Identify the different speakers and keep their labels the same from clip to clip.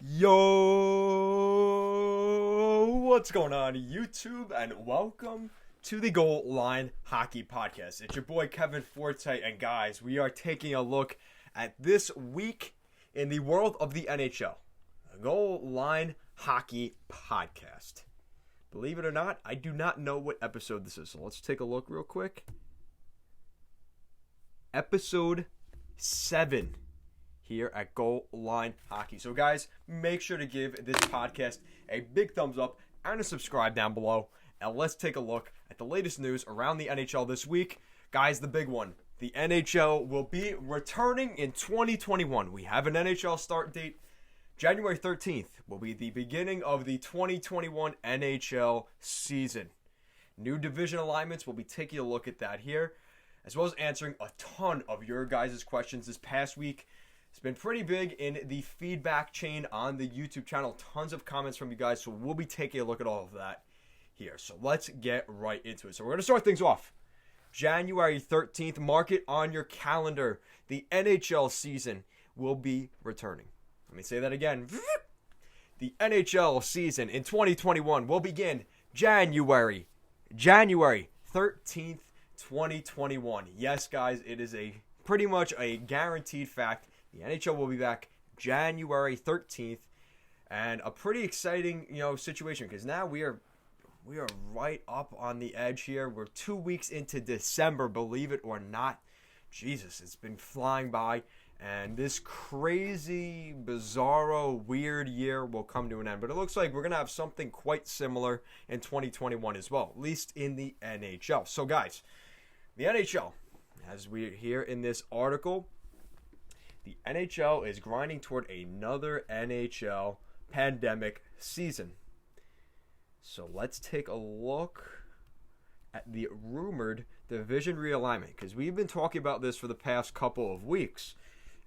Speaker 1: Yo, what's going on YouTube, and welcome to the Goal Line Hockey Podcast. It's your boy Kevin Forte, and guys, we are taking a look at this week in the world of the NHL, the Goal Line Hockey Podcast. Believe it or not, I do not know what episode this is, so let's take a look real quick. Episode 7. Here at Goal Line Hockey. So guys, make sure to give this podcast a big thumbs up and a subscribe down below. And let's take a look at the latest news around the NHL this week. Guys, the big one. The NHL will be returning in 2021. We have an NHL start date. January 13th will be the beginning of the 2021 NHL season. New division alignments, we'll be taking a look at that here, as well as answering a ton of your guys' questions this past week. It's been pretty big in the feedback chain on the YouTube channel. Tons of comments from you guys, so we'll be taking a look at all of that here. So let's get right into it. So we're going to start things off. January 13th, mark it on your calendar. The NHL season will be returning. Let me say that again. The NHL season in 2021 will begin January 13th, 2021. Yes, guys, it is pretty much a guaranteed fact. The NHL will be back January 13th, and a pretty exciting, situation, because now we are right up on the edge here. We're 2 weeks into December, believe it or not. Jesus, it's been flying by, and this crazy, bizarro, weird year will come to an end. But it looks like we're going to have something quite similar in 2021 as well, at least in the NHL. So, guys, the NHL, as we hear in this article, the NHL is grinding toward another NHL pandemic season. So let's take a look at the rumored division realignment, because we've been talking about this for the past couple of weeks.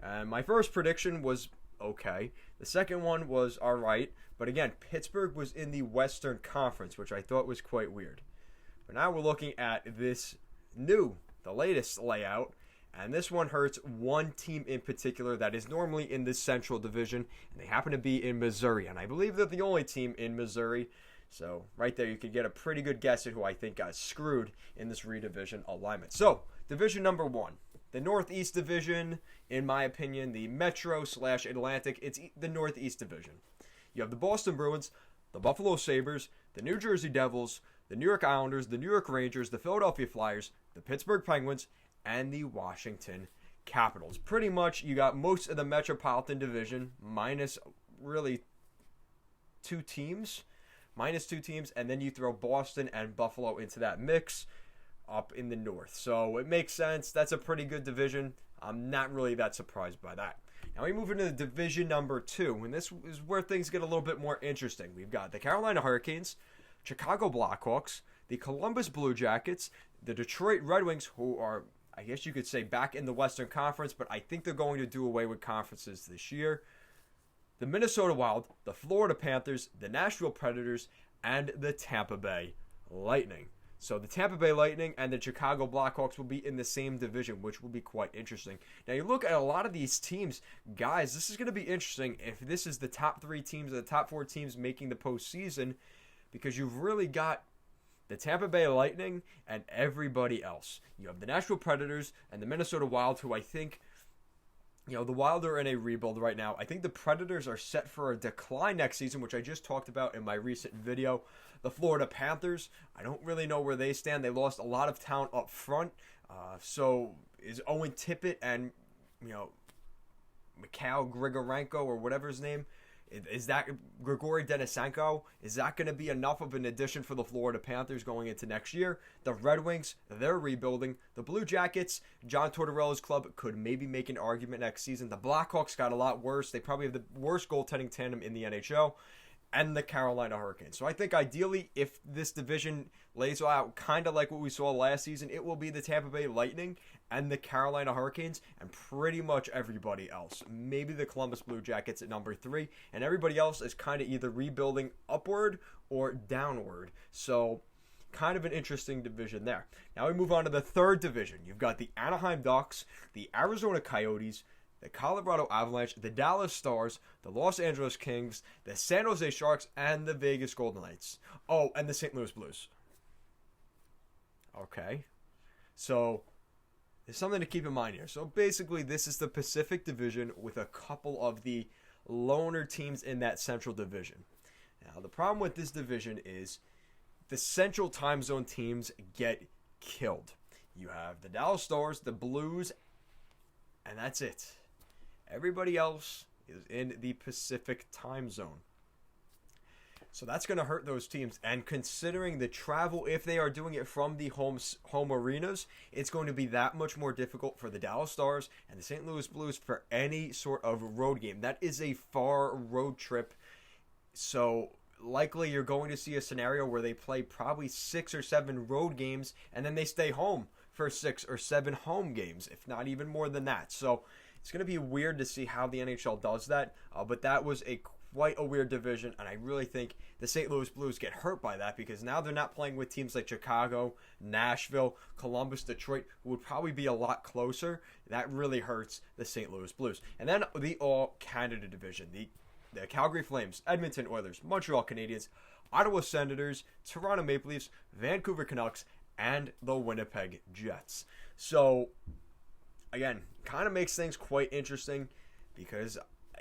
Speaker 1: My first prediction was okay. The second one was all right. But again, Pittsburgh was in the Western Conference, which I thought was quite weird. But now we're looking at the latest layout. And this one hurts one team in particular that is normally in the Central Division, and they happen to be in Missouri. And I believe they're the only team in Missouri. So right there, you could get a pretty good guess at who I think got screwed in this redivision alignment. So, Division number 1. The Northeast Division, in my opinion, the Metro/Atlantic, it's the Northeast Division. You have the Boston Bruins, the Buffalo Sabres, the New Jersey Devils, the New York Islanders, the New York Rangers, the Philadelphia Flyers, the Pittsburgh Penguins, and the Washington Capitals. Pretty much, you got most of the Metropolitan Division, minus really two teams, and then you throw Boston and Buffalo into that mix up in the north. So it makes sense. That's a pretty good division. I'm not really that surprised by that. Now we move into the division number 2, and this is where things get a little bit more interesting. We've got the Carolina Hurricanes, Chicago Blackhawks, the Columbus Blue Jackets, the Detroit Red Wings, who are, I guess you could say, back in the Western Conference, but I think they're going to do away with conferences this year. The Minnesota Wild, the Florida Panthers, the Nashville Predators, and the Tampa Bay Lightning. So the Tampa Bay Lightning and the Chicago Blackhawks will be in the same division, which will be quite interesting. Now, you look at a lot of these teams, guys, this is going to be interesting if this is the top 3 teams or the top 4 teams making the postseason, because you've really got the Tampa Bay Lightning and everybody else. You have the Nashville Predators and the Minnesota Wild, who I think, the Wild are in a rebuild right now. I think the Predators are set for a decline next season, which I just talked about in my recent video. The Florida Panthers, I don't really know where they stand. They lost a lot of talent up front. So is Owen Tippett and, Mikhail Grigorenko, or whatever his name, is that Grigory Denisenko? Is that going to be enough of an addition for the Florida Panthers going into next year? The Red Wings, they're rebuilding. The Blue Jackets, John Tortorella's club, could maybe make an argument next season. The Blackhawks got a lot worse. They probably have the worst goaltending tandem in the NHL. And the Carolina Hurricanes. So I think ideally, if this division lays out kind of like what we saw last season, it will be the Tampa Bay Lightning and the Carolina Hurricanes and pretty much everybody else. Maybe the Columbus Blue Jackets at number 3, and everybody else is kind of either rebuilding upward or downward. So kind of an interesting division there. Now we move on to the third division. You've got the Anaheim Ducks, the Arizona Coyotes, the Colorado Avalanche, the Dallas Stars, the Los Angeles Kings, the San Jose Sharks, and the Vegas Golden Knights. Oh, and the St. Louis Blues. Okay. So, there's something to keep in mind here. So, basically, this is the Pacific Division with a couple of the loner teams in that Central Division. Now, the problem with this division is the Central Time Zone teams get killed. You have the Dallas Stars, the Blues, and that's it. Everybody else is in the Pacific Time Zone. So that's going to hurt those teams. And considering the travel, if they are doing it from the home arenas, it's going to be that much more difficult for the Dallas Stars and the St. Louis Blues for any sort of road game. That is a far road trip. So likely you're going to see a scenario where they play probably 6 or 7 road games and then they stay home for 6 or 7 home games, if not even more than that. So it's going to be weird to see how the NHL does that. But that was quite a weird division, and I really think the St. Louis Blues get hurt by that because now they're not playing with teams like Chicago, Nashville, Columbus, Detroit, who would probably be a lot closer. That really hurts the St. Louis Blues. And then the All-Canada division, the Calgary Flames, Edmonton Oilers, Montreal Canadiens, Ottawa Senators, Toronto Maple Leafs, Vancouver Canucks, and the Winnipeg Jets. So, again, kind of makes things quite interesting because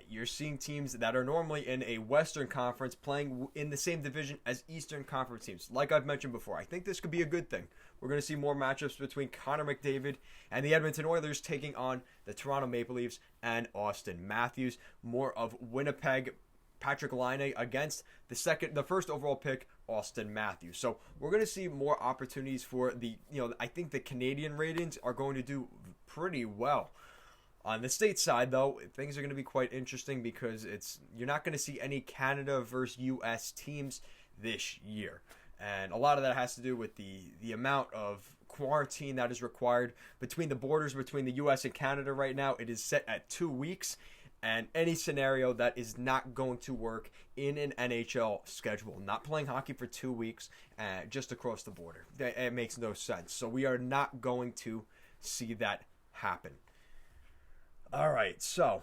Speaker 1: you're seeing teams that are normally in a Western Conference playing in the same division as Eastern Conference teams. Like I've mentioned before, I think this could be a good thing. We're going to see more matchups between Connor McDavid and the Edmonton Oilers taking on the Toronto Maple Leafs and Austin Matthews. More of Winnipeg, Patrick Laine against the first overall pick, Austin Matthews. So we're going to see more opportunities for I think the Canadian ratings are going to do pretty well. On the state side, though, things are going to be quite interesting because you're not going to see any Canada versus U.S. teams this year. And a lot of that has to do with the amount of quarantine that is required between the borders between the U.S. and Canada right now. It is set at 2 weeks. And any scenario that is not going to work in an NHL schedule, not playing hockey for 2 weeks just across the border, it makes no sense. So we are not going to see that happen. All right, so,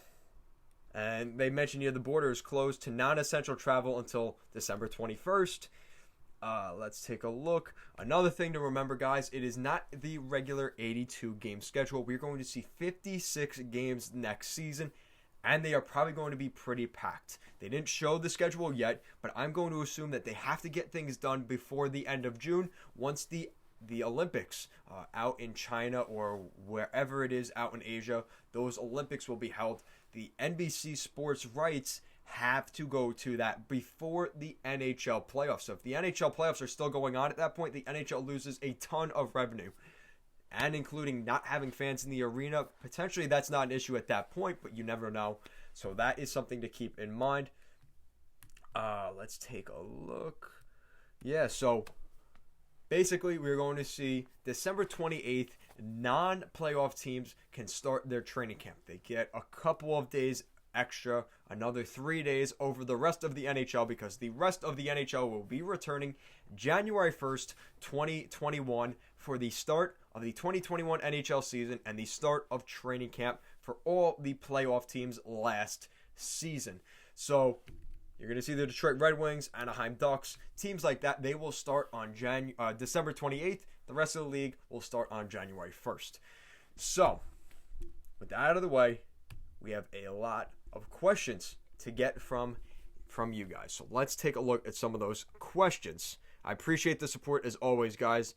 Speaker 1: and they mentioned here the border is closed to non-essential travel until December 21st. Let's take a look. Another thing to remember, guys, it is not the regular 82-game schedule. We're going to see 56 games next season, and they are probably going to be pretty packed. They didn't show the schedule yet, but I'm going to assume that they have to get things done before the end of June once the Olympics out in China or wherever it is out in Asia, those Olympics will be held. The NBC sports rights have to go to that before the NHL playoffs. So if the NHL playoffs are still going on at that point, the NHL loses a ton of revenue. And including not having fans in the arena, potentially that's not an issue at that point, but you never know. So that is something to keep in mind. Let's take a look. Yeah, so basically, we're going to see December 28th, non-playoff teams can start their training camp. They get a couple of days extra, another 3 days over the rest of the NHL because the rest of the NHL will be returning January 1st, 2021 for the start of the 2021 NHL season and the start of training camp for all the playoff teams last season. So you're going to see the Detroit Red Wings, Anaheim Ducks, teams like that. They will start on December 28th. The rest of the league will start on January 1st. So, with that out of the way, we have a lot of questions to get from you guys. So let's take a look at some of those questions. I appreciate the support as always, guys.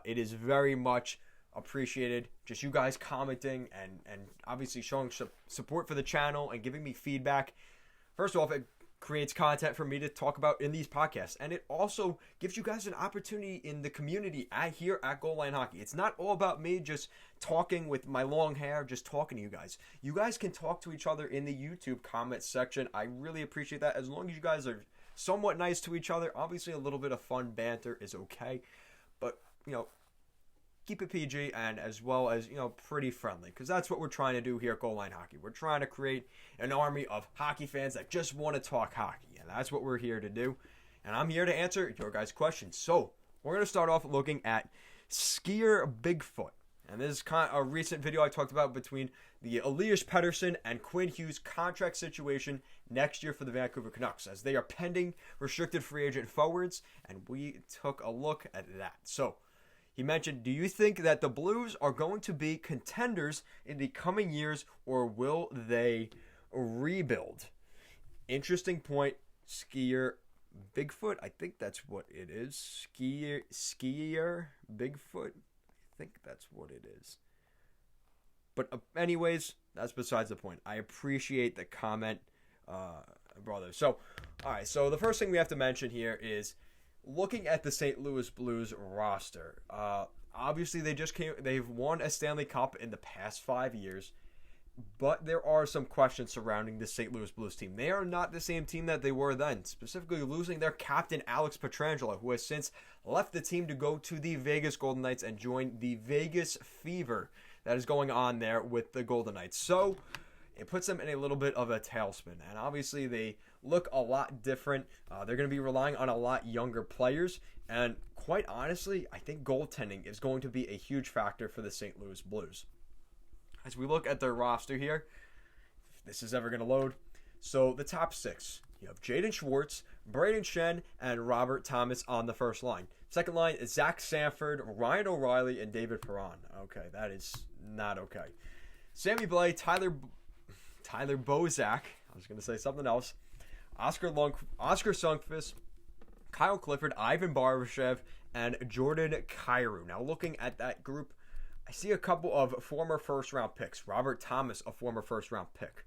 Speaker 1: It is very much appreciated. Just you guys commenting and obviously showing support for the channel and giving me feedback. First off, it creates content for me to talk about in these podcasts, and it also gives you guys an opportunity in the community here at Goal Line Hockey. It's not all about me just talking with my long hair, just talking to you guys. You guys can talk to each other in the YouTube comment section. I really appreciate that. As long as you guys are somewhat nice to each other, obviously a little bit of fun banter is okay, but keep it PG and as well as, pretty friendly, because that's what we're trying to do here at Goal Line Hockey. We're trying to create an army of hockey fans that just want to talk hockey, and that's what we're here to do. And I'm here to answer your guys' questions. So we're going to start off looking at Skier Bigfoot. And this is kind of a recent video I talked about between the Elias Pettersson and Quinn Hughes contract situation next year for the Vancouver Canucks, as they are pending restricted free agent forwards, and we took a look at that. So he mentioned, do you think that the Blues are going to be contenders in the coming years, or will they rebuild? Interesting point. Skier Bigfoot, I think that's what it is. Skier Bigfoot, I think that's what it is. But anyways, that's besides the point. I appreciate the comment, brother. So, all right. So the first thing we have to mention here is looking at the St. Louis Blues roster. Obviously, they've won a Stanley Cup in the past 5 years, but there are some questions surrounding the St. Louis Blues team. They are not the same team that they were then, specifically losing their captain, Alex Pietrangelo, who has since left the team to go to the Vegas Golden Knights and join the Vegas Fever that is going on there with the Golden Knights. So it puts them in a little bit of a tailspin. And obviously they look a lot different. They're going to be relying on a lot younger players. And quite honestly, I think goaltending is going to be a huge factor for the St. Louis Blues. As we look at their roster here, if this is ever going to load. So the top six, you have Jaden Schwartz, Braden Shen, and Robert Thomas on the first line. Second line is Zack Sanford, Ryan O'Reilly, and David Perron. Okay, that is not okay. Sammy Blais, Tyler Bozak, I was going to say something else, Oscar Sundqvist, Kyle Clifford, Ivan Barbashev, and Jordan Kyrou. Now looking at that group, I see a couple of former first-round picks. Robert Thomas, a former first-round pick.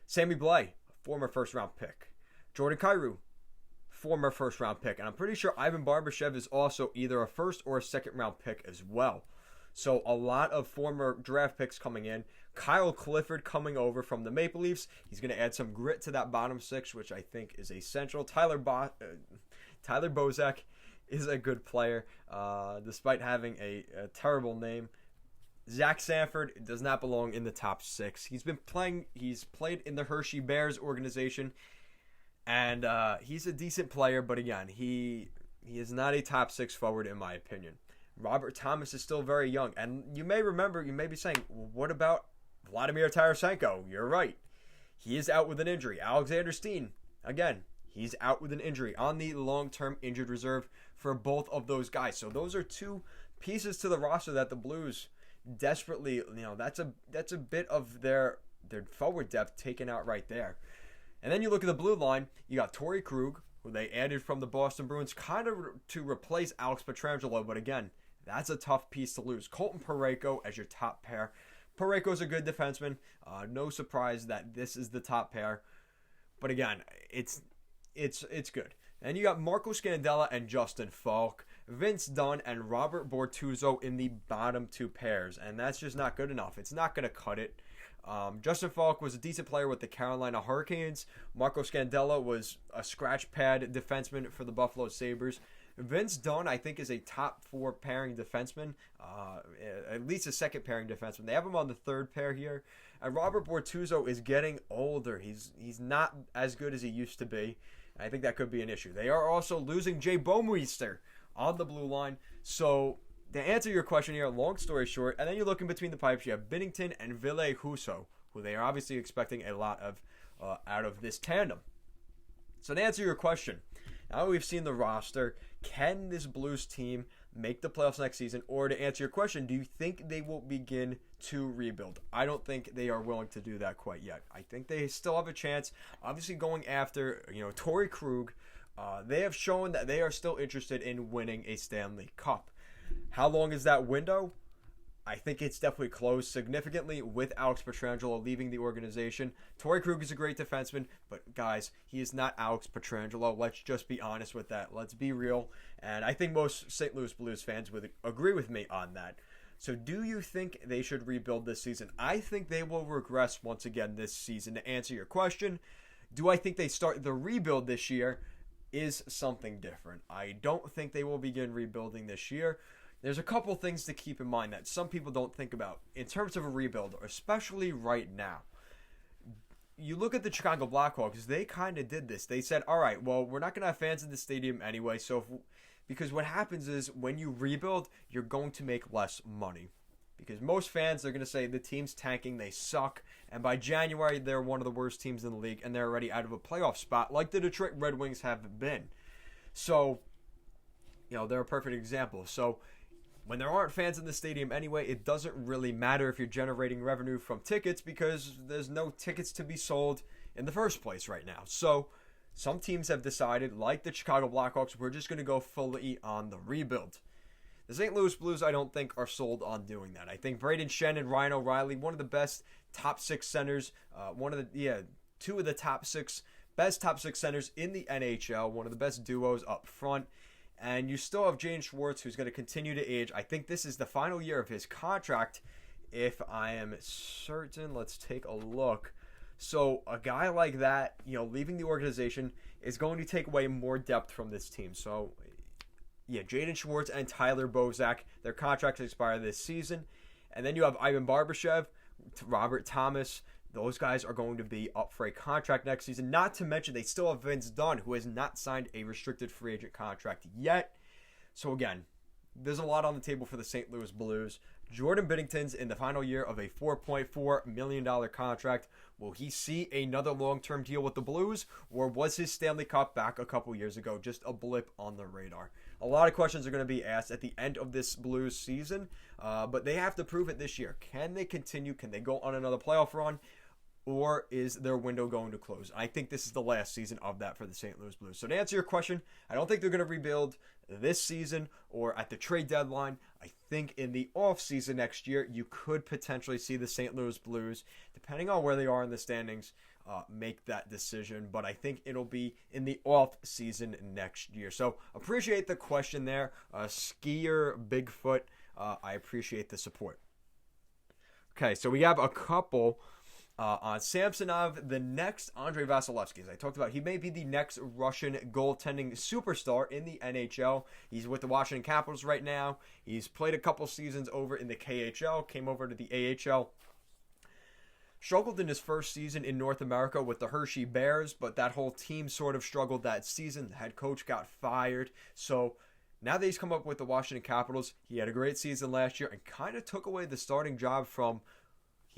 Speaker 1: Sammy Blais, former first-round pick. Jordan Kyrou, former first-round pick. And I'm pretty sure Ivan Barbashev is also either a first or a second-round pick as well. So a lot of former draft picks coming in. Kyle Clifford coming over from the Maple Leafs. He's going to add some grit to that bottom six, which I think is essential. Tyler Bozak is a good player, despite having a terrible name. Zack Sanford does not belong in the top six. He's played in the Hershey Bears organization, and he's a decent player, but again, he is not a top six forward in my opinion. Robert Thomas is still very young, and you may be saying, well, what about Vladimir Tarasenko? You're right. He is out with an injury. Alexander Steen, again, he's out with an injury on the long-term injured reserve for both of those guys. So those are two pieces to the roster that the Blues desperately, that's a bit of their forward depth taken out right there. And then you look at the blue line, you got Torrey Krug, who they added from the Boston Bruins kind of to replace Alex Pietrangelo, but again, that's a tough piece to lose. Colton Parayko as your top pair. Parayko's a good defenseman. No surprise that this is the top pair. But again, it's good. And you got Marco Scandella and Justin Falk, Vince Dunn and Robert Bortuzzo in the bottom two pairs. And that's just not good enough. It's not going to cut it. Justin Falk was a decent player with the Carolina Hurricanes. Marco Scandella was a scratch pad defenseman for the Buffalo Sabres. Vince Dunn, I think, is a top four pairing defenseman, at least a second pairing defenseman. They have him on the third pair here. And Robert Bortuzzo is getting older. He's not as good as he used to be. I think that could be an issue. They are also losing Jay Bomeister on the blue line. So to answer your question here, long story short, and then you're looking between the pipes, you have Binnington and Ville Husso, who they are obviously expecting a lot of out of this tandem. So to answer your question, now we've seen the roster, can this Blues team make the playoffs next season? Or to answer your question, do you think they will begin to rebuild? I don't think they are willing to do that quite yet. I think they still have a chance. Obviously going after, Torrey Krug, they have shown that they are still interested in winning a Stanley Cup. How long is that window? I think it's definitely closed significantly with Alex Pietrangelo leaving the organization. Torrey Krug is a great defenseman, but guys, he is not Alex Pietrangelo. Let's just be honest with that. Let's be real. And I think most St. Louis Blues fans would agree with me on that. So do you think they should rebuild this season? I think they will regress once again this season. To answer your question, do I think they start the rebuild this year? Is something different. I don't think they will begin rebuilding this year. There's a couple things to keep in mind that some people don't think about in terms of a rebuild, especially right now. You look at the Chicago Blackhawks, they kind of did this. They said, all right, well, we're not going to have fans in the stadium anyway, because what happens is when you rebuild, you're going to make less money. Because most fans are going to say the team's tanking, they suck, and by January they're one of the worst teams in the league and they're already out of a playoff spot like the Detroit Red Wings have been. So, they're a perfect example. So, when there aren't fans in the stadium anyway, it doesn't really matter if you're generating revenue from tickets because there's no tickets to be sold in the first place right now. So, some teams have decided, like the Chicago Blackhawks, we're just going to go fully on the rebuild. The St. Louis Blues, I don't think, are sold on doing that. I think Braden Shen and Ryan O'Reilly, one of the best top six centers, two of the best top six centers in the NHL, one of the best duos up front. And you still have Jaden Schwartz, who's going to continue to age. I think this is the final year of his contract, if I am certain. Let's take a look. So a guy like that, leaving the organization is going to take away more depth from this team. So, Jaden Schwartz and Tyler Bozak, their contracts expire this season. And then you have Ivan Barbashev, Robert Thomas. Those guys are going to be up for a contract next season. Not to mention they still have Vince Dunn, who has not signed a restricted free agent contract yet. So again, there's a lot on the table for the St. Louis Blues. Jordan Binnington's in the final year of a $4.4 million contract. Will he see another long-term deal with the Blues? Or was his Stanley Cup back a couple years ago just a blip on the radar? A lot of questions are going to be asked at the end of this Blues season. But they have to prove it this year. Can they continue? Can they go on another playoff run? Or is their window going to close? I think this is the last season of that for the St. Louis Blues. So to answer your question, I don't think they're going to rebuild this season or at the trade deadline. I think in the offseason next year, you could potentially see the St. Louis Blues, depending on where they are in the standings, make that decision. But I think it'll be in the off-season next year. So appreciate the question there. Skier Bigfoot, I appreciate the support. Okay, so we have a couple... on Samsonov, the next Andrei Vasilevsky, as I talked about, he may be the next Russian goaltending superstar in the NHL. He's with the Washington Capitals right now. He's played a couple seasons over in the KHL, came over to the AHL. Struggled in his first season in North America with the Hershey Bears, but that whole team sort of struggled that season. The head coach got fired. So now that he's come up with the Washington Capitals, he had a great season last year and kind of took away the starting job from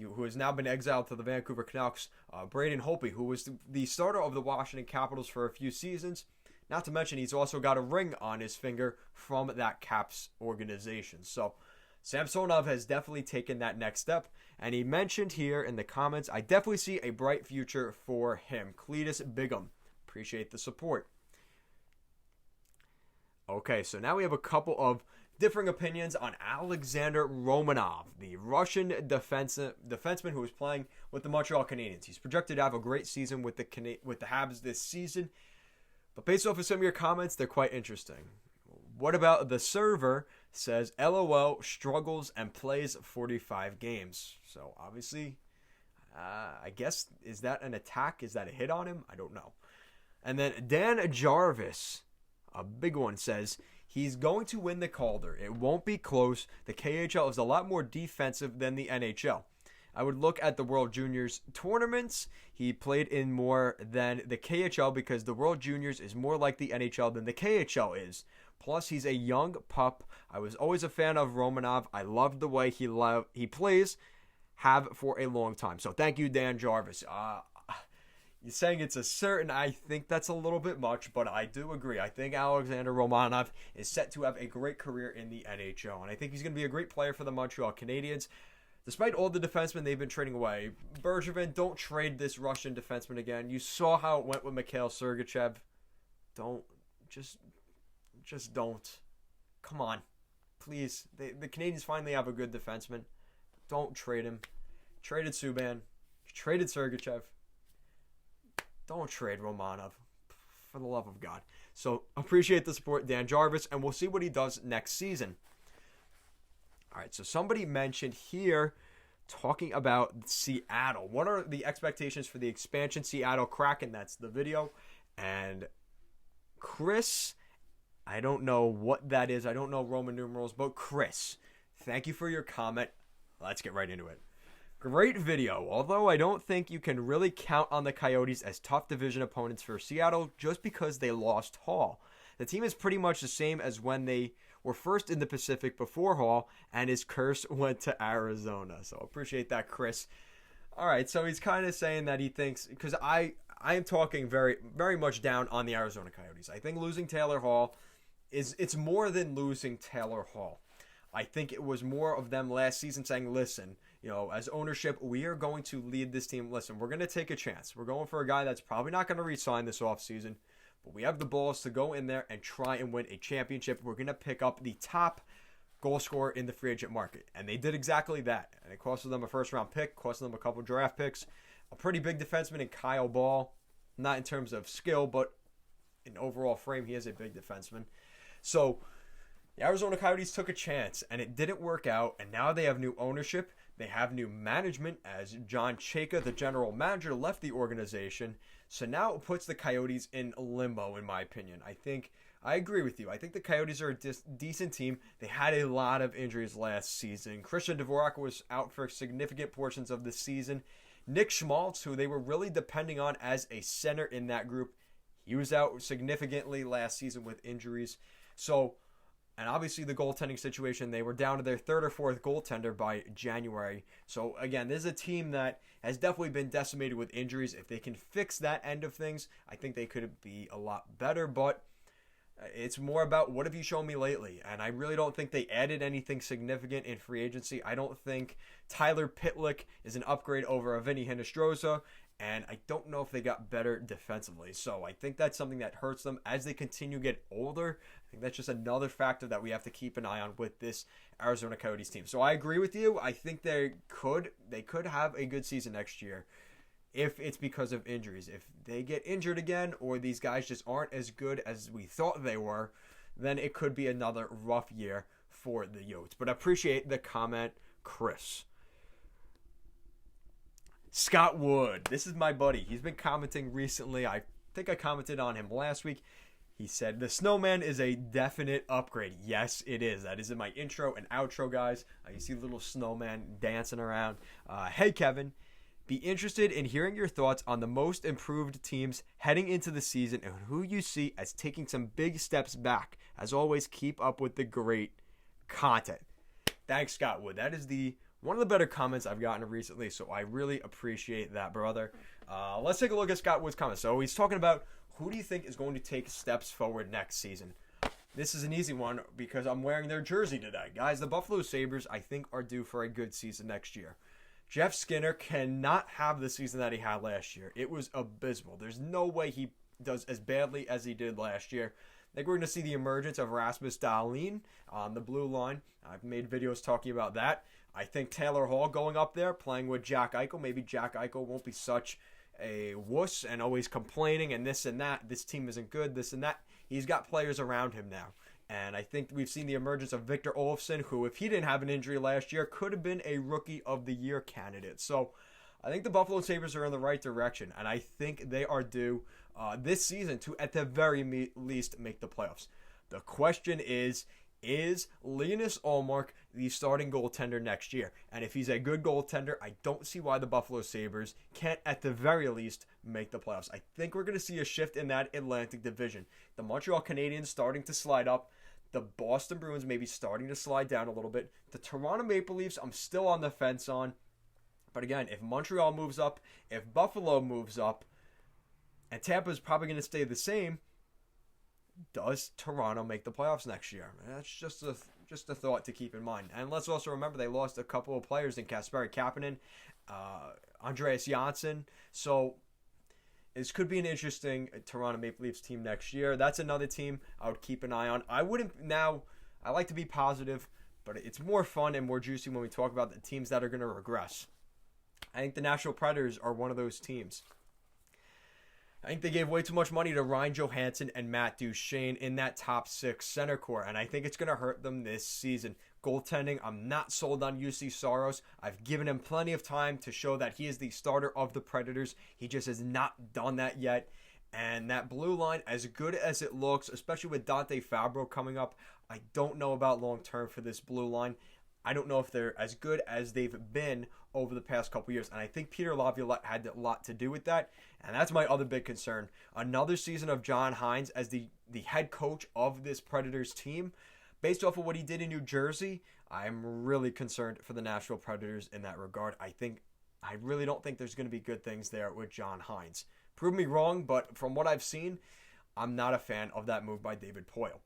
Speaker 1: who has now been exiled to the Vancouver Canucks, Braden Holtby, who was the starter of the Washington Capitals for a few seasons. Not to mention, he's also got a ring on his finger from that Caps organization. So, Samsonov has definitely taken that next step. And he mentioned here in the comments, I definitely see a bright future for him. Cletus Bigham. Appreciate the support. Okay, so now we have a couple of differing opinions on Alexander Romanov, the Russian defenseman who is playing with the Montreal Canadiens. He's projected to have a great season with the Habs this season, but based off of some of your comments, they're quite interesting. What about the server says LOL struggles and plays 45 games? So obviously, I guess, is that an attack? Is that a hit on him? I don't know. And then Dan Jarvis, a big one, says he's going to win the Calder. It won't be close. The KHL is a lot more defensive than the NHL. I would look at the World Juniors tournaments. He played in more than the KHL because the World Juniors is more like the NHL than the KHL is. Plus, he's a young pup. I was always a fan of Romanov. I loved the way he plays, have for a long time. So thank you, Dan Jarvis. You're saying it's a certain, I think that's a little bit much, but I do agree. I think Alexander Romanov is set to have a great career in the NHL, and I think he's going to be a great player for the Montreal Canadiens. Despite all the defensemen they've been trading away, Bergevin, don't trade this Russian defenseman again. You saw how it went with Mikhail Sergachev. Just don't. Come on. Please. The Canadiens finally have a good defenseman. Don't trade him. Traded Subban. Traded Sergachev. Don't trade Romanov, for the love of God. So, appreciate the support, Dan Jarvis, and we'll see what he does next season. All right, so somebody mentioned here, talking about Seattle. What are the expectations for the expansion Seattle Kraken? That's the video. And Chris, I don't know what that is. I don't know Roman numerals, but Chris, thank you for your comment. Let's get right into it. Great video, although I don't think you can really count on the Coyotes as tough division opponents for Seattle just because they lost Hall. The team is pretty much the same as when they were first in the Pacific before Hall, and his curse went to Arizona. So appreciate that, Chris. All right, so he's kind of saying that he thinks, because I am talking very, very much down on the Arizona Coyotes. I think losing Taylor Hall it's more than losing Taylor Hall. I think it was more of them last season saying, listen, as ownership, we are going to lead this team. Listen, we're going to take a chance. We're going for a guy that's probably not going to re-sign this offseason, but we have the balls to go in there and try and win a championship. We're going to pick up the top goal scorer in the free agent market. And they did exactly that. And it costed them a first-round pick, costed them a couple draft picks, a pretty big defenseman in Kyle Ball, not in terms of skill, but in overall frame, he is a big defenseman. So the Arizona Coyotes took a chance, and it didn't work out, and now they have new ownership. They have new management as John Chayka, the general manager, left the organization. So now it puts the Coyotes in limbo, in my opinion. I agree with you. I think the Coyotes are a decent team. They had a lot of injuries last season. Christian Dvorak was out for significant portions of the season. Nick Schmaltz, who they were really depending on as a center in that group, he was out significantly last season with injuries. So, and obviously the goaltending situation, they were down to their third or fourth goaltender by January. So again, this is a team that has definitely been decimated with injuries. If they can fix that end of things, I think they could be a lot better. But it's more about what have you shown me lately? And I really don't think they added anything significant in free agency. I don't think Tyler Pitlick is an upgrade over Vinny Hinostroza. And I don't know if they got better defensively. So I think that's something that hurts them as they continue to get older. I think that's just another factor that we have to keep an eye on with this Arizona Coyotes team. So I agree with you. I think they could have a good season next year if it's because of injuries. If they get injured again or these guys just aren't as good as we thought they were, then it could be another rough year for the Yotes. But I appreciate the comment, Chris. Scott Wood. This is my buddy. He's been commenting recently. I think I commented on him last week. He said, the snowman is a definite upgrade. Yes, it is. That is in my intro and outro, guys. You see little snowman dancing around. Hey, Kevin. Be interested in hearing your thoughts on the most improved teams heading into the season and who you see as taking some big steps back. As always, keep up with the great content. Thanks, Scott Wood. That is one of the better comments I've gotten recently, so I really appreciate that, brother. Let's take a look at Scott Wood's comments. So he's talking about who do you think is going to take steps forward next season. This is an easy one because I'm wearing their jersey today. Guys, the Buffalo Sabres, I think, are due for a good season next year. Jeff Skinner cannot have the season that he had last year. It was abysmal. There's no way he does as badly as he did last year. I think we're going to see the emergence of Rasmus Dahlin on the blue line. I've made videos talking about that. I think Taylor Hall going up there, playing with Jack Eichel. Maybe Jack Eichel won't be such a wuss and always complaining and this and that. This team isn't good, this and that. He's got players around him now. And I think we've seen the emergence of Victor Olofsson, who, if he didn't have an injury last year, could have been a Rookie of the Year candidate. So I think the Buffalo Sabres are in the right direction. And I think they are due this season to, at the very least, make the playoffs. The question is Linus Ullmark the starting goaltender next year? And if he's a good goaltender, I don't see why the Buffalo Sabres can't, at the very least, make the playoffs. I think we're going to see a shift in that Atlantic division. The Montreal Canadiens starting to slide up. The Boston Bruins maybe starting to slide down a little bit. The Toronto Maple Leafs, I'm still on the fence on. But again, if Montreal moves up, if Buffalo moves up, and Tampa's probably going to stay the same, does Toronto make the playoffs next year? That's just a thought to keep in mind. And let's also remember they lost a couple of players in Kasperi Kapanen, Andreas Janssen. So this could be an interesting Toronto Maple Leafs team next year. That's another team I would keep an eye on. I like to be positive, but it's more fun and more juicy when we talk about the teams that are going to regress. I think the Nashville Predators are one of those teams. I think they gave way too much money to Ryan Johansson and Matt Duchene in that top six center core, and I think it's going to hurt them this season. Goaltending, I'm not sold on UC Saros. I've given him plenty of time to show that he is the starter of the Predators. He just has not done that yet. And that blue line, as good as it looks, especially with Dante Fabro coming up, I don't know about long-term for this blue line. I don't know if they're as good as they've been over the past couple years. And I think Peter Laviolette had a lot to do with that. And that's my other big concern. Another season of John Hines as the head coach of this Predators team based off of what he did in New Jersey, I'm really concerned for the Nashville Predators in that regard. I really don't think there's going to be good things there with John Hines. Prove me wrong, but from what I've seen, I'm not a fan of that move by David Poile.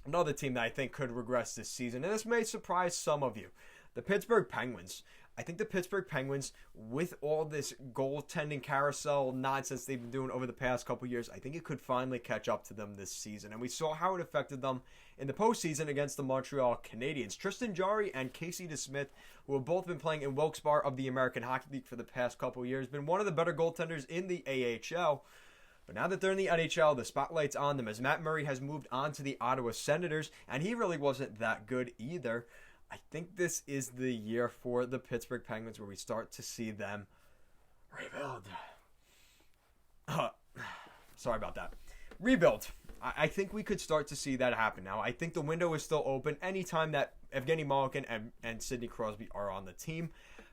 Speaker 1: Another team that I think could regress this season, and this may surprise some of you, the Pittsburgh Penguins. I think the Pittsburgh Penguins, with all this goaltending carousel nonsense they've been doing over the past couple years, I think it could finally catch up to them this season. And we saw how it affected them in the postseason against the Montreal Canadiens. Tristan Jarry and Casey DeSmith, who have both been playing in Wilkes-Barre of the American Hockey League for the past couple years, been one of the better goaltenders in the AHL. But now that they're in the NHL, the spotlight's on them as Matt Murray has moved on to the Ottawa Senators, and he really wasn't that good either. I think this is the year for the Pittsburgh Penguins where we start to see them rebuild. Sorry about that. Rebuild. I think we could start to see that happen now. I think the window is still open anytime that Evgeny Malkin and Sidney Crosby are on the team.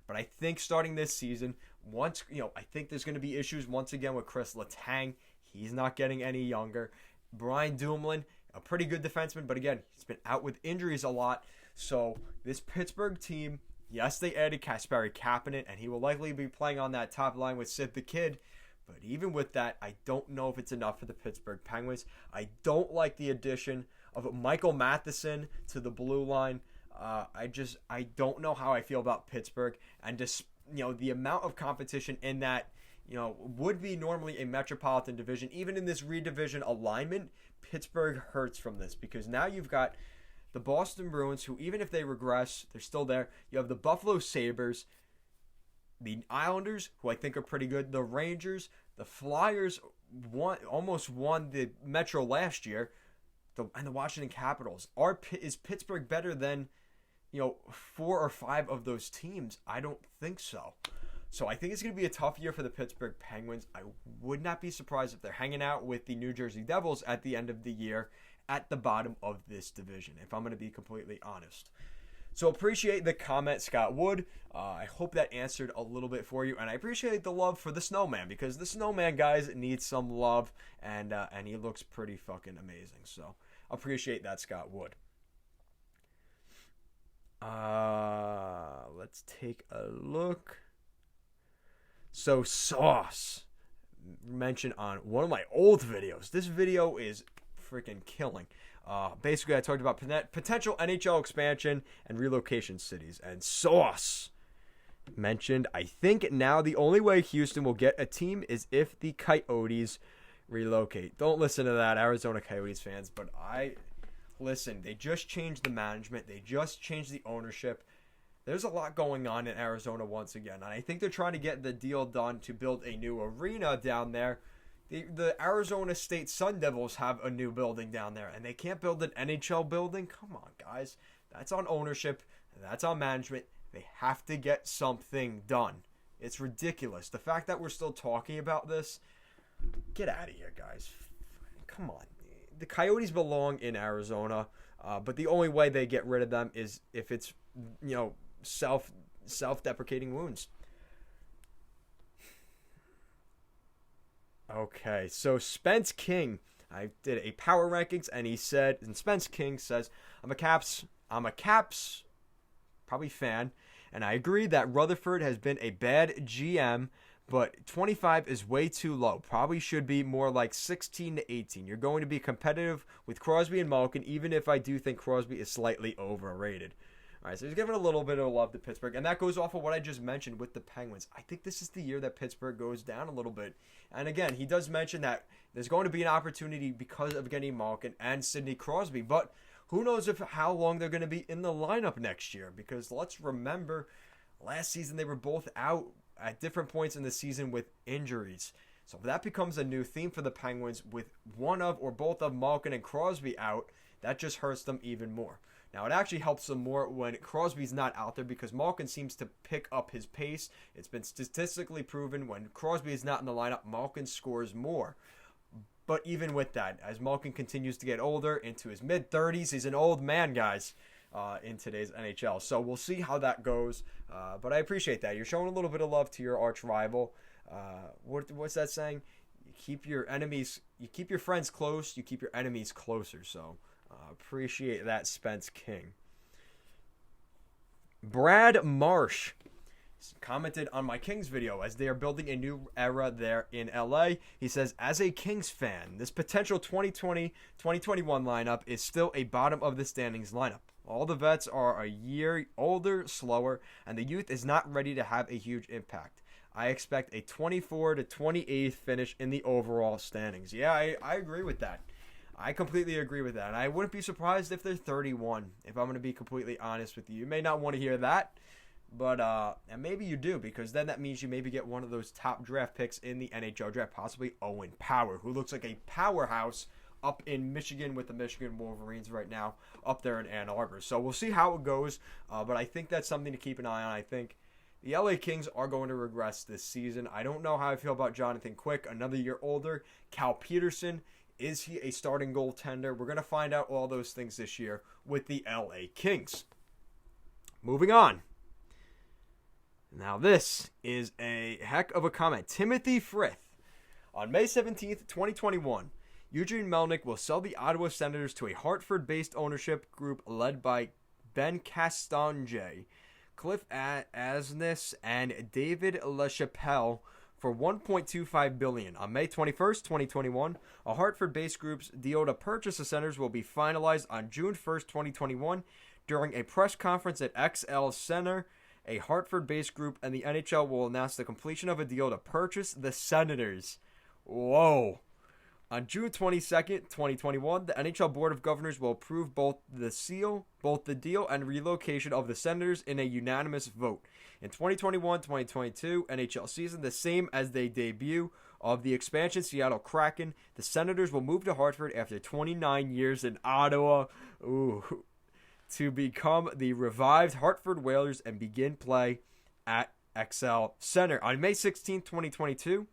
Speaker 1: But I think starting this season, I think there's going to be issues once again with Chris Letang. He's not getting any younger. Brian Dumoulin, a pretty good defenseman, but again, he's been out with injuries a lot. So this Pittsburgh team, yes, they added Kasperi Kapanen, and he will likely be playing on that top line with Sid the Kid. But even with that, I don't know if it's enough for the Pittsburgh Penguins. I don't like the addition of Michael Matheson to the blue line. I don't know how I feel about Pittsburgh, and just the amount of competition in that would be normally a metropolitan division. Even in this redivision alignment, Pittsburgh hurts from this because now you've got the Boston Bruins, who even if they regress, they're still there. You have the Buffalo Sabres, the Islanders, who I think are pretty good, the Rangers, the Flyers almost won the Metro last year, and the Washington Capitals. Is Pittsburgh better than 4 or 5 of those teams? I don't think so. So I think it's going to be a tough year for the Pittsburgh Penguins. I would not be surprised if they're hanging out with the New Jersey Devils at the end of the year at the bottom of this division, if I'm going to be completely honest. So appreciate the comment, Scott Wood. I hope that answered a little bit for you, and I appreciate the love for the Snowman, because the Snowman, guys, needs some love, and he looks pretty fucking amazing. So appreciate that, Scott Wood. Let's take a look. So Sauce mentioned on one of my old videos. This video is freaking killing. Basically, I talked about potential NHL expansion and relocation cities. And Sauce mentioned, I think now the only way Houston will get a team is if the Coyotes relocate. Don't listen to that, Arizona Coyotes fans. But listen, they just changed the management. They just changed the ownership. There's a lot going on in Arizona once again. And I think they're trying to get the deal done to build a new arena down there. The Arizona State Sun Devils have a new building down there, and they can't build an NHL building? Come on, guys. That's on ownership. That's on management. They have to get something done. It's ridiculous. The fact that we're still talking about this, get out of here, guys. Come on. The Coyotes belong in Arizona, but the only way they get rid of them is if it's, self-deprecating wounds. Okay, so Spence King, I did a power rankings, and he said, and Spence King says, I'm a Caps probably fan, and I agree that Rutherford has been a bad GM, but 25 is way too low. Probably should be more like 16 to 18. You're going to be competitive with Crosby and Malkin, even if I do think Crosby is slightly overrated. All right, so he's giving a little bit of love to Pittsburgh, and that goes off of what I just mentioned with the Penguins. I think this is the year that Pittsburgh goes down a little bit. And again, he does mention that there's going to be an opportunity because of getting Malkin and Sidney Crosby, but who knows how long they're going to be in the lineup next year, because let's remember last season they were both out at different points in the season with injuries. So if that becomes a new theme for the Penguins with one of or both of Malkin and Crosby out, that just hurts them even more. Now, it actually helps them more when Crosby's not out there because Malkin seems to pick up his pace. It's been statistically proven when Crosby is not in the lineup, Malkin scores more. But even with that, as Malkin continues to get older, into his mid-30s, he's an old man, guys, in today's NHL. So we'll see how that goes. But I appreciate that. You're showing a little bit of love to your arch rival. What's that saying? You keep your friends close, you keep your enemies closer. So Appreciate that, Spence King. Brad Marsh commented on my Kings video as they are building a new era there in LA. He says, as a Kings fan, this potential 2020-2021 lineup is still a bottom of the standings lineup. All the vets are a year older, slower, and the youth is not ready to have a huge impact. I expect a 24 to 28th finish in the overall standings. Yeah, I agree with that. I completely agree with that. And I wouldn't be surprised if they're 31, if I'm going to be completely honest with you. You may not want to hear that, but and maybe you do, because then that means you maybe get one of those top draft picks in the NHL draft, possibly Owen Power, who looks like a powerhouse up in Michigan with the Michigan Wolverines right now, up there in Ann Arbor. So we'll see how it goes, but I think that's something to keep an eye on. I think the LA Kings are going to regress this season. I don't know how I feel about Jonathan Quick, another year older. Cal Peterson, is he a starting goaltender? We're going to find out all those things this year with the LA Kings. Moving on. Now this is a heck of a comment. Timothy Frith. On May 17th, 2021, Eugene Melnyk will sell the Ottawa Senators to a Hartford-based ownership group led by Ben Castonguay, Cliff Asness, and David LaChapelle for $1.25 billion. On May 21st, 2021, a Hartford-based group's deal to purchase the Senators will be finalized on June 1st, 2021, during a press conference at XL Center. A Hartford-based group and the NHL will announce the completion of a deal to purchase the Senators. Whoa. On June 22nd, 2021, the NHL Board of Governors will approve both the deal and relocation of the Senators in a unanimous vote. In 2021-2022 NHL season, the same as the debut of the expansion Seattle Kraken, the Senators will move to Hartford after 29 years in Ottawa to become the revived Hartford Whalers and begin play at XL Center. On May 16, 2022,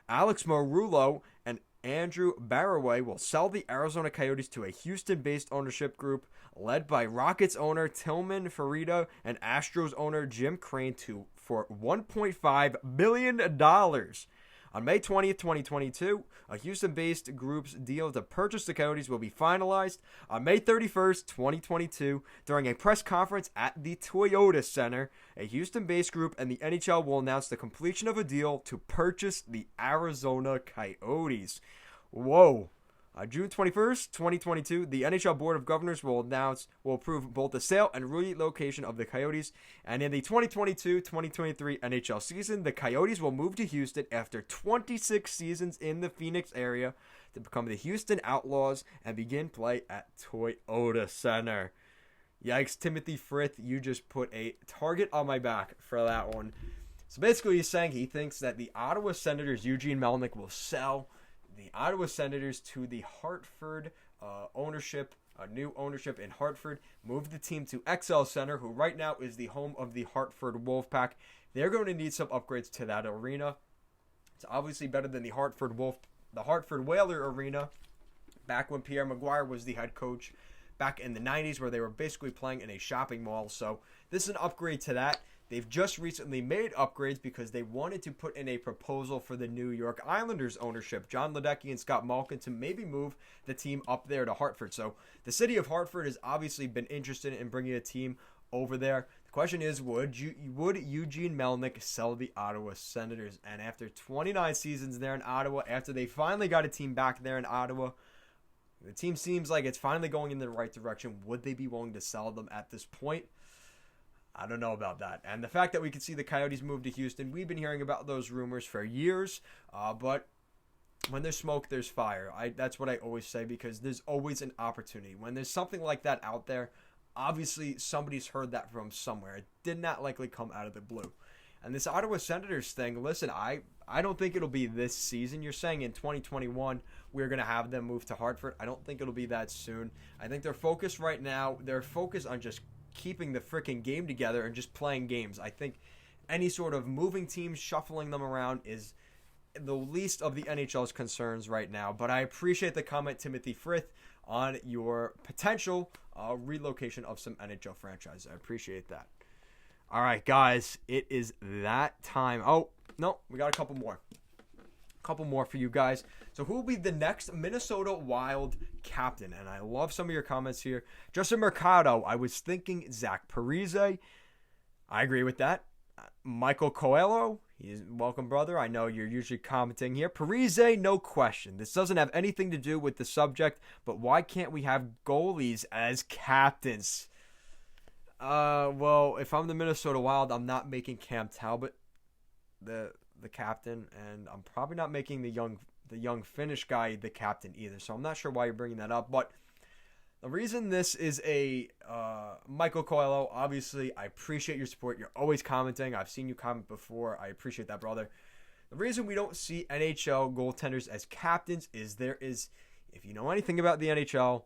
Speaker 1: Alex Marullo and Andrew Barraway will sell the Arizona Coyotes to a Houston-based ownership group led by Rockets owner Tillman Fertitta and Astros owner Jim Crane for $1.5 billion. On May 20th, 2022, a Houston-based group's deal to purchase the Coyotes will be finalized. On May 31st, 2022, during a press conference at the Toyota Center, a Houston-based group and the NHL will announce the completion of a deal to purchase the Arizona Coyotes. Whoa. On June 21st, 2022, the NHL Board of Governors will approve both the sale and relocation of the Coyotes. And in the 2022-2023 NHL season, the Coyotes will move to Houston after 26 seasons in the Phoenix area to become the Houston Outlaws and begin play at Toyota Center. Yikes, Timothy Frith, you just put a target on my back for that one. So basically he's saying he thinks that the Ottawa Senators, Eugene Melnyk, will sell the Ottawa Senators to the Hartford new ownership in Hartford, move the team to XL Center, who right now is the home of the Hartford Wolfpack. They're going to need some upgrades to that arena. It's obviously better than the Hartford Whaler Arena back when Pierre Maguire was the head coach back in the 90s, where they were basically playing in a shopping mall. So this is an upgrade to that. They've just recently made upgrades because they wanted to put in a proposal for the New York Islanders ownership, John Ledecky and Scott Malkin, to maybe move the team up there to Hartford. So the city of Hartford has obviously been interested in bringing a team over there. The question is, would Eugene Melnyk sell the Ottawa Senators? And after 29 seasons there in Ottawa, after they finally got a team back there in Ottawa, the team seems like it's finally going in the right direction. Would they be willing to sell them at this point? I don't know about that. And the fact that we could see the Coyotes move to Houston, we've been hearing about those rumors for years. But when there's smoke, there's fire. That's what I always say, because there's always an opportunity. When there's something like that out there, obviously somebody's heard that from somewhere. It did not likely come out of the blue. And this Ottawa Senators thing, listen, I don't think it'll be this season. You're saying in 2021 we're going to have them move to Hartford. I don't think it'll be that soon. I think their focus right now, they're focused on just keeping the freaking game together and just playing games. I think any sort of moving teams, shuffling them around is the least of the NHL's concerns right now. But I appreciate the comment, Timothy Frith, on your potential relocation of some NHL franchises. I appreciate that. All right, guys, it is that time. Oh, no, we got a couple more. couple more for you guys. So who will be the next Minnesota Wild captain? And I love some of your comments here. Justin Mercado, I was thinking Zach Parise. I agree with that. Michael Coelho, he's welcome, brother. I know you're usually commenting here. Parise, no question. This doesn't have anything to do with the subject, but why can't we have goalies as captains? Well, if I'm the Minnesota Wild, I'm not making Cam Talbot the captain, and I'm probably not making the young Finnish guy the captain either. So I'm not sure why you're bringing that up, but the reason this is a Michael Coelho, obviously, I appreciate your support. You're always commenting. I've seen you comment before. I appreciate that, brother. The reason we don't see NHL goaltenders as captains is if you know anything about the NHL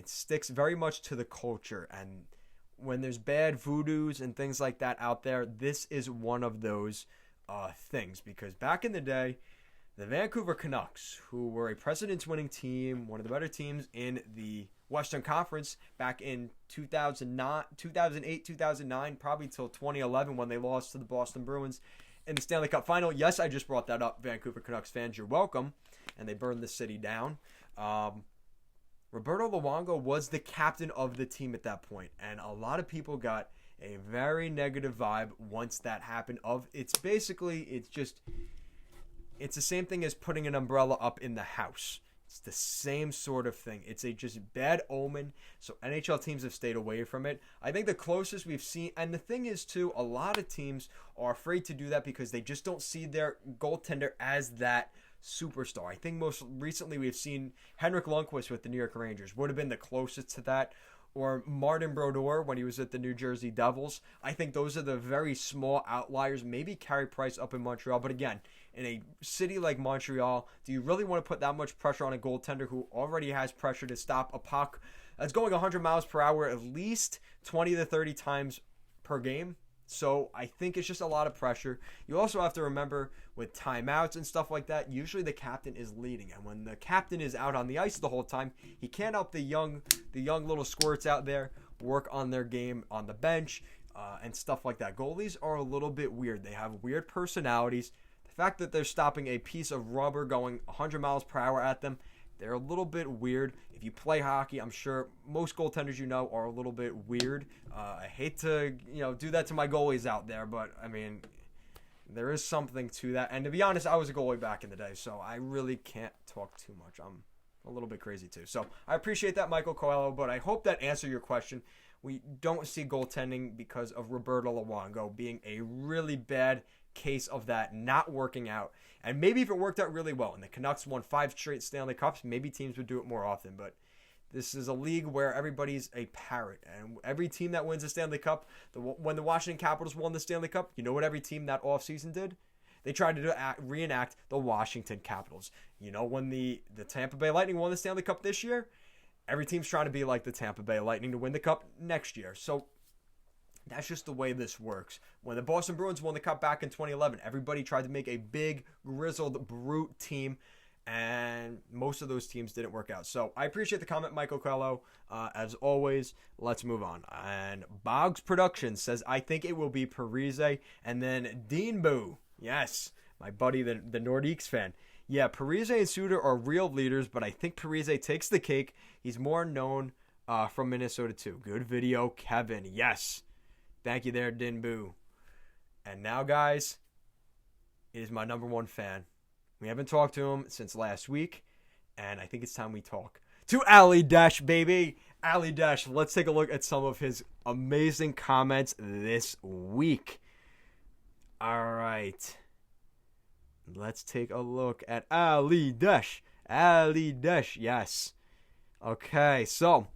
Speaker 1: sticks very much to the culture, and when there's bad voodoos and things like that out there, this is one of those things. Because back in the day, the Vancouver Canucks, who were a President's-winning team, one of the better teams in the Western Conference back in 2008, 2009, probably till 2011 when they lost to the Boston Bruins in the Stanley Cup Final. Yes, I just brought that up, Vancouver Canucks fans. You're welcome. And they burned the city down. Roberto Luongo was the captain of the team at that point, and a lot of people got a very negative vibe once that happened. It's the same thing as putting an umbrella up in the house. It's the same sort of thing. It's a just bad omen. So NHL teams have stayed away from it. I think the closest we've seen, and the thing is too, a lot of teams are afraid to do that because they just don't see their goaltender as that superstar. I think most recently we've seen Henrik Lundqvist with the New York Rangers would have been the closest to that, or Martin Brodeur when he was at the New Jersey Devils. I think those are the very small outliers. Maybe Carey Price up in Montreal, but again, in a city like Montreal, do you really want to put that much pressure on a goaltender who already has pressure to stop a puck that's going 100 miles per hour at least 20 to 30 times per game? So I think it's just a lot of pressure. You also have to remember with timeouts and stuff like that, usually the captain is leading. And when the captain is out on the ice the whole time, he can't help the young little squirts out there work on their game on the bench and stuff like that. Goalies are a little bit weird. They have weird personalities. The fact that they're stopping a piece of rubber going 100 miles per hour at them, they're a little bit weird. If you play hockey, I'm sure most goaltenders are a little bit weird. I hate to do that to my goalies out there, but I mean, there is something to that. And to be honest, I was a goalie back in the day, so I really can't talk too much. I'm a little bit crazy too. So I appreciate that, Michael Coelho, but I hope that answered your question. We don't see goaltending because of Roberto Luongo being a really bad case of that not working out. And maybe if it worked out really well and the Canucks won 5 straight Stanley Cups, maybe teams would do it more often. But this is a league where everybody's a parrot. And every team that wins a Stanley Cup, when the Washington Capitals won the Stanley Cup, you know what every team that offseason did? They tried to reenact the Washington Capitals. When the Tampa Bay Lightning won the Stanley Cup this year, every team's trying to be like the Tampa Bay Lightning to win the Cup next year. So that's just the way this works. When the Boston Bruins won the Cup back in 2011, everybody tried to make a big, grizzled, brute team, and most of those teams didn't work out. So I appreciate the comment, Michael Coelho. As always, let's move on. And Boggs Productions says, I think it will be Parise, and then Dean Boo. Yes, my buddy, the Nordiques fan. Yeah, Parise and Suter are real leaders, but I think Parise takes the cake. He's more known from Minnesota too. Good video, Kevin. Yes. Thank you there, Dinboo. And now, guys, it is my number one fan. We haven't talked to him since last week, and I think it's time we talk to Ali Dash, baby. Ali Dash, let's take a look at some of his amazing comments this week. All right. Let's take a look at Ali Dash. Ali Dash, yes. Okay, so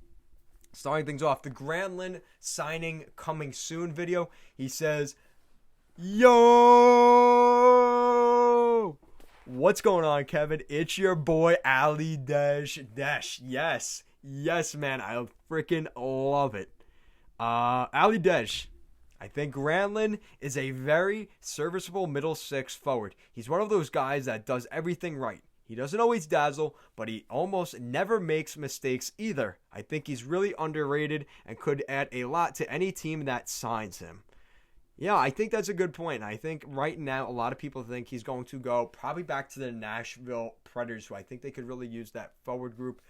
Speaker 1: starting things off, the Granlund signing coming soon video. He says, yo! What's going on, Kevin? It's your boy, Ali Dash. Yes. Yes, man. I freaking love it. Ali Dash. I think Granlund is a very serviceable middle six forward. He's one of those guys that does everything right. He doesn't always dazzle, but he almost never makes mistakes either. I think he's really underrated and could add a lot to any team that signs him. Yeah, I think that's a good point. I think right now a lot of people think he's going to go probably back to the Nashville Predators, who I think they could really use that forward group.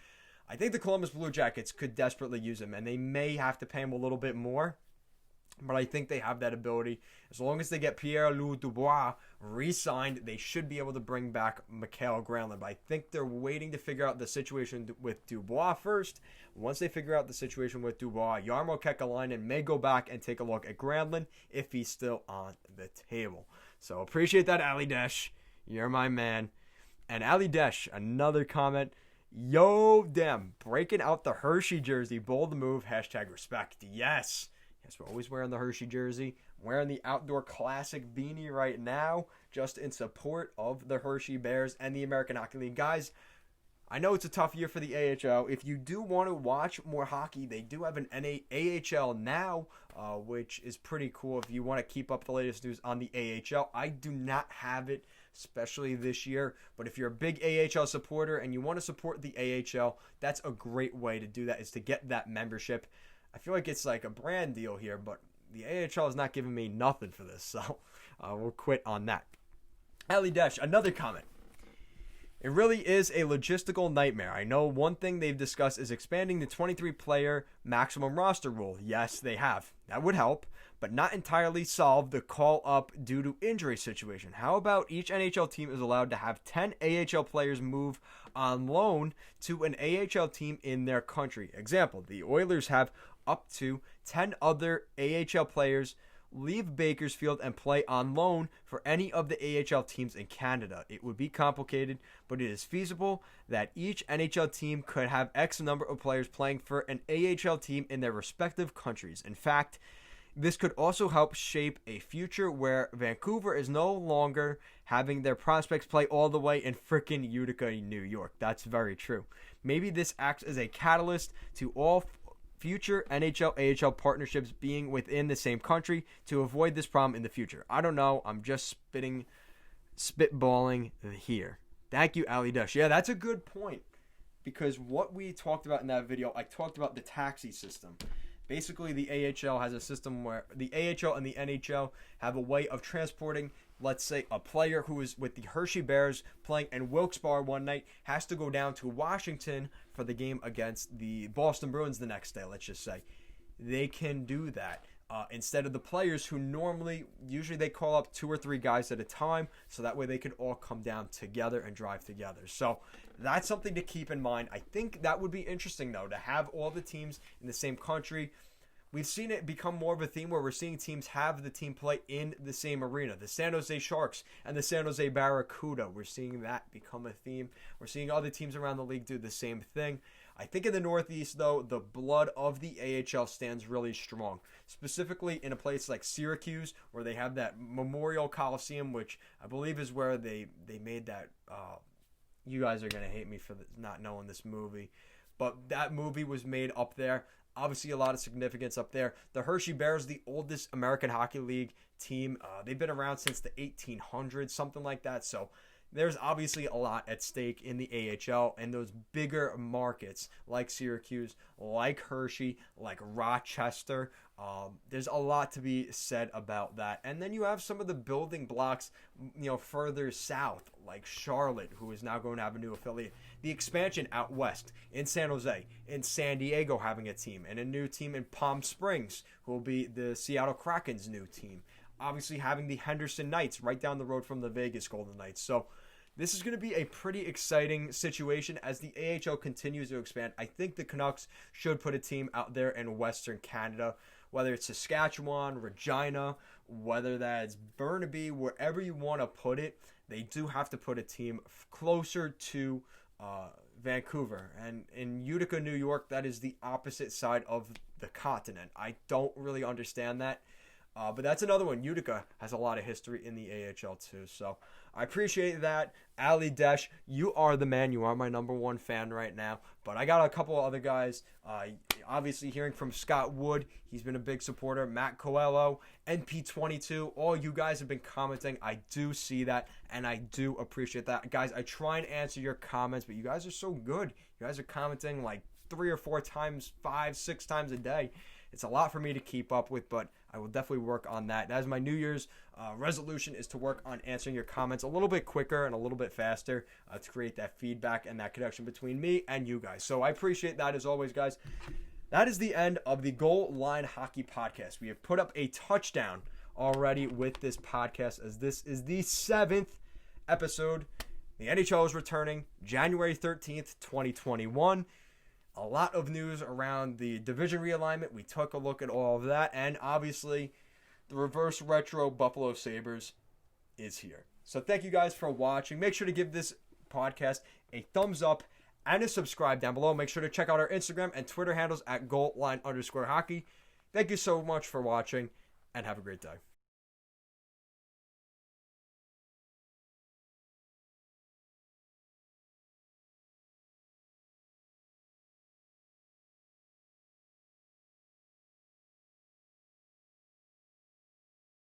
Speaker 1: I think the Columbus Blue Jackets could desperately use him, and they may have to pay him a little bit more. But I think they have that ability. As long as they get Pierre-Louis Dubois re-signed, they should be able to bring back Mikael Granlund. But I think they're waiting to figure out the situation with Dubois first. Once they figure out the situation with Dubois, Jarmo Kekalainen may go back and take a look at Granlund if he's still on the table. So appreciate that, Ali Desh. You're my man. And Ali Desh, another comment. Yo, them, breaking out the Hershey jersey. Bold move. #respect. Yes. Yes, we're always wearing the Hershey jersey. I'm wearing the Outdoor Classic beanie right now, just in support of the Hershey Bears and the American Hockey League. Guys, I know it's a tough year for the AHL. If you do want to watch more hockey, they do have an AHL now, which is pretty cool if you want to keep up the latest news on the AHL. I do not have it, especially this year. But if you're a big AHL supporter and you want to support the AHL, that's a great way to do that, is to get that membership. I feel like it's like a brand deal here, but the AHL is not giving me nothing for this, so we'll quit on that. Ali Desh, another comment. It really is a logistical nightmare. I know one thing they've discussed is expanding the 23-player maximum roster rule. Yes, they have. That would help, but not entirely solve the call-up due to injury situation. How about each NHL team is allowed to have 10 AHL players move on loan to an AHL team in their country? Example, the Oilers have up to 10 other AHL players leave Bakersfield and play on loan for any of the AHL teams in Canada. It would be complicated, but it is feasible that each NHL team could have X number of players playing for an AHL team in their respective countries. In fact, this could also help shape a future where Vancouver is no longer having their prospects play all the way in frickin' Utica, New York. That's very true. Maybe this acts as a catalyst to all future NHL AHL partnerships being within the same country to avoid this problem in the future. I don't know. I'm just spitballing here. Thank you, Ali Dush. Yeah, that's a good point, because what we talked about in that video, I talked about the taxi system. Basically, the AHL has a system where the AHL and the NHL have a way of transporting, let's say, a player who is with the Hershey Bears playing in Wilkes-Barre one night has to go down to Washington for the game against the Boston Bruins the next day, let's just say. They can do that. Instead of the players who usually they call up 2 or 3 guys at a time, so that way they can all come down together and drive together. So that's something to keep in mind. I think that would be interesting, though, to have all the teams in the same country. We've seen it become more of a theme where we're seeing teams have the team play in the same arena. The San Jose Sharks and the San Jose Barracuda, we're seeing that become a theme. We're seeing other teams around the league do the same thing. I think in the Northeast, though, the blood of the AHL stands really strong, specifically in a place like Syracuse, where they have that Memorial Coliseum, which I believe is where they made that. You guys are going to hate me for not knowing this movie, but that movie was made up there. Obviously, a lot of significance up there. The Hershey Bears, the oldest American Hockey League team. They've been around since the 1800s, something like that. So there's obviously a lot at stake in the AHL, and those bigger markets like Syracuse, like Hershey, like Rochester. There's a lot to be said about that. And then you have some of the building blocks, further south, like Charlotte, who is now going to have a new affiliate. The expansion out west in San Jose, in San Diego having a team, and a new team in Palm Springs, who will be the Seattle Kraken's new team. Obviously having the Henderson Knights right down the road from the Vegas Golden Knights. So this is going to be a pretty exciting situation as the AHL continues to expand. I think the Canucks should put a team out there in Western Canada, whether it's Saskatchewan, Regina, whether that's Burnaby, wherever you want to put it. They do have to put a team closer to Vancouver. And in Utica, New York, that is the opposite side of the continent. I don't really understand that. But that's another one. Utica has a lot of history in the AHL too. So I appreciate that. Ali Desh, you are the man. You are my number one fan right now. But I got a couple of other guys. Obviously hearing from Scott Wood. He's been a big supporter. Matt Coelho, NP22. All you guys have been commenting. I do see that. And I do appreciate that. Guys, I try and answer your comments. But you guys are so good. You guys are commenting like 3 or 4 times, 5, 6 times a day. It's a lot for me to keep up with, but I will definitely work on that. That is my New Year's resolution, is to work on answering your comments a little bit quicker and a little bit faster to create that feedback and that connection between me and you guys. So I appreciate that as always, guys. That is the end of the Goal Line Hockey Podcast. We have put up a touchdown already with this podcast, as this is the 7th episode. The NHL is returning January 13th, 2021. A lot of news around the division realignment. We took a look at all of that, and obviously the reverse retro Buffalo Sabres is here. So thank you guys for watching. Make sure to give this podcast a thumbs up and a subscribe down below. Make sure to check out our Instagram and Twitter handles at goalline_hockey. Thank you so much for watching, and have a great day.